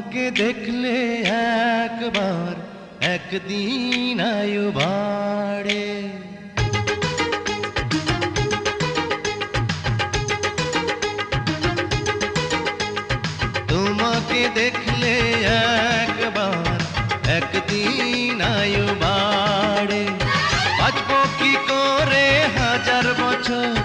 তোমাকে দেখলে একবার একদিন আয়ু বাড়ে। তোমাকে দেখলে একবার একদিন আয়ু বাড়ে। বাঁচবো কি করে 1000 বছর